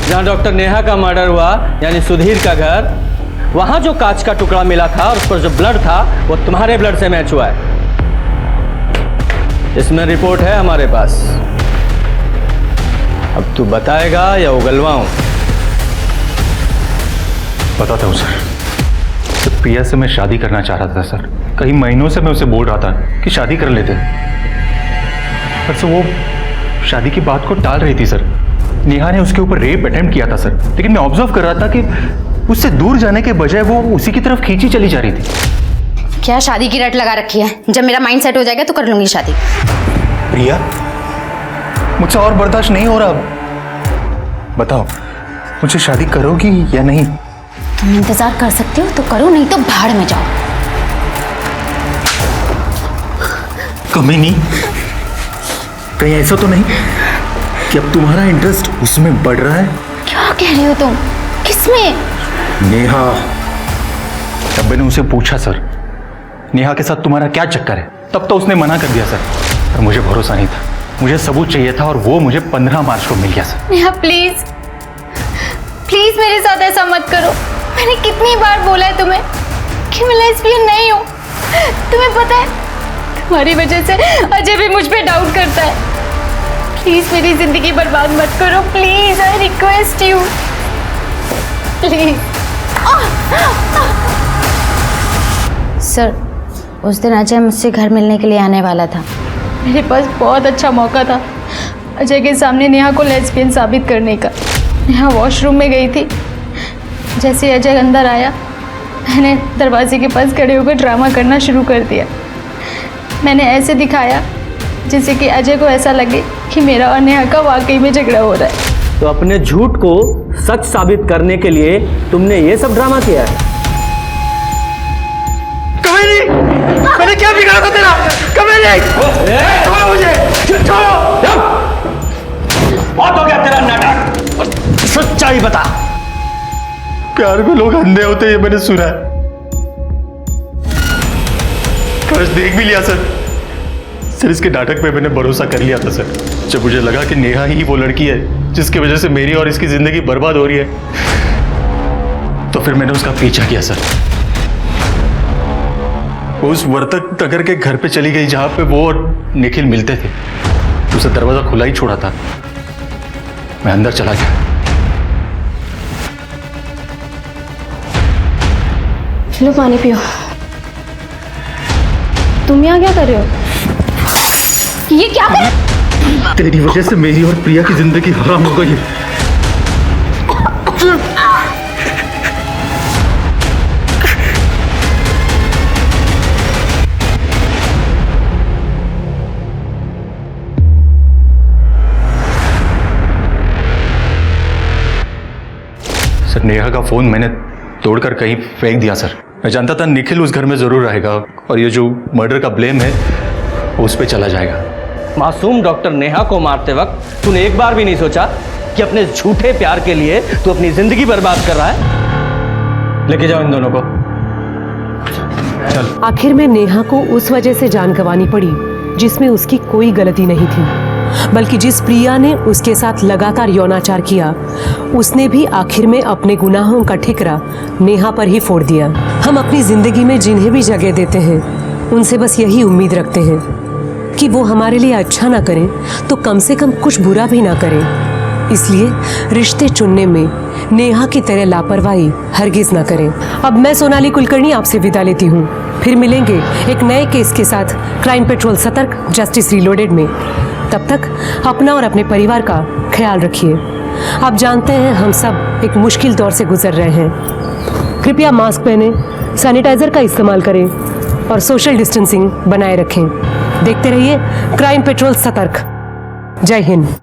जहां डॉक्टर नेहा का मर्डर हुआ, यानी सुधीर का घर, वहां जो कांच का टुकड़ा मिला था और उस पर जो ब्लड था, वो तुम्हारे ब्लड से मैच हुआ है। इसमें रिपोर्ट है हमारे पास। अब तू बताएगा या उगलवाऊं? बताता हूँ सर। प्रिया से मैं शादी करना चाह रहा था सर। कई महीनों से मैं उसे बोल रहा था कि शादी कर लेते, पर सर वो शादी की बात को टाल रही थी सर। नेहा ने उसके ऊपर रेप अटेम्प्ट किया था सर, लेकिन मैं ऑब्जर्व कर रहा था कि उससे दूर जाने के बजाय वो उसी की तरफ खींची चली जा रही थी। क्या शादी की रट लगा रखी है? जब मेरा माइंड सेट हो जाएगा तो कर लूंगी शादी। प्रिया, मुझसे और बर्दाश्त नहीं हो रहा। बताओ, मुझे शादी करोगी या नहीं? तुम इंतजार कर सकते हो तो करो, नहीं तो भाड़ में जाओ। कमी नहीं, कहीं ऐसा तो नहीं कि अब तुम्हारा इंटरेस्ट उसमें बढ़ रहा है? क्या कह रहे हो तुम? किसमें? नेहा। तब मैंने उसे पूछा सर, नेहा के साथ तुम्हारा क्या चक्कर है? तब तो उसने मना कर दिया सर। पर मुझे भरोसा नहीं था, मुझे सबूत चाहिए था और वो मुझे 15 मार्च को मिल गया सर। नेहा प्लीज प्लीज मेरे साथ ऐसा मत करो। मैंने कितनी बार बोला है तुम्हें कि मैं लेस्बियन नहीं हूँ। तुम्हें पता है तुम्हारी वजह से अजय भी मुझ पे डाउट करता है। प्लीज मेरी जिंदगी बर्बाद मत करो, please I request you please. Sir उस दिन अजय मुझसे घर मिलने के लिए आने वाला था। मेरे पास बहुत अच्छा मौका था अजय के सामने नेहा को लेस्बियन साबित करने का। नेहा वॉशरूम में गई थी। जैसे अजय अंदर आया मैंने दरवाजे के पास खड़े होकर ड्रामा करना शुरू कर दिया। मैंने ऐसे दिखाया जिससे कि अजय को ऐसा लगे कि मेरा और नेहा का वाकई में झगड़ा हो रहा है। तो अपने झूठ को सच साबित करने के लिए तुमने ये सब ड्रामा किया है? मैंने क्या बिगाड़ा था तेरा? छोड़ो मुझे, छोड़ो। बहुत हो गया तेरा नाटक, सच्चाई बता। प्यार में लोग अंधे होते हैं, ये मैंने सुना है। काश देख भी लिया सर। सर इसके नाटक पे मैंने भरोसा कर लिया था सर। जब मुझे लगा कि नेहा ही वो लड़की है जिसकी वजह से मेरी और इसकी जिंदगी बर्बाद हो रही है, तो फिर मैंने उसका पीछा किया सर। वो उस वर्तक नगर के घर पे चली गई जहां पे वो और निखिल मिलते थे। उसे दरवाजा खुला ही छोड़ा था। मैं अंदर चला गया। लो पानी पियो। तुम यहाँ क्या कर रहे हो? ये क्या कर? तेरी वजह से मेरी और प्रिया की जिंदगी हराम हो गई है। सर नेहा का फोन मैंने तोड़कर कहीं फेंक दिया सर। मैं जानता था निखिल उस घर में जरूर रहेगा और ये जो मर्डर का ब्लेम है वो उस पर चला जाएगा। मासूम डॉक्टर नेहा को मारते वक्त तूने एक बार भी नहीं सोचा कि अपने झूठे प्यार के लिए तू अपनी जिंदगी बर्बाद कर रहा है? लेके जाओ इन दोनों को। चल। आखिर में नेहा को उस वजह से जान गंवानी पड़ी जिसमें उसकी कोई गलती नहीं थी, बल्कि जिस प्रिया ने उसके साथ लगातार यौनाचार किया उसने भी आखिर में अपने गुनाहों का ठिकरा नेहा पर ही फोड़ दिया। हम अपनी जिंदगी में जिन्हें भी जगह देते हैं उनसे बस यही उम्मीद रखते हैं कि वो हमारे लिए अच्छा ना करें तो कम से कम कुछ बुरा भी ना करें। इसलिए रिश्ते चुनने में नेहा की तरह लापरवाही हरगिज ना करें। अब मैं सोनाली कुलकर्णी आपसे विदा लेती हूँ। फिर मिलेंगे एक नए केस के साथ क्राइम पेट्रोल सतर्क जस्टिस रीलोडेड में। तब तक अपना और अपने परिवार का ख्याल रखिए। आप जानते हैं हम सब एक मुश्किल दौर से गुजर रहे हैं। कृपया मास्क पहने, सैनिटाइजर का इस्तेमाल करें और सोशल डिस्टेंसिंग बनाए रखें। देखते रहिए क्राइम पेट्रोल सतर्क। जय हिंद।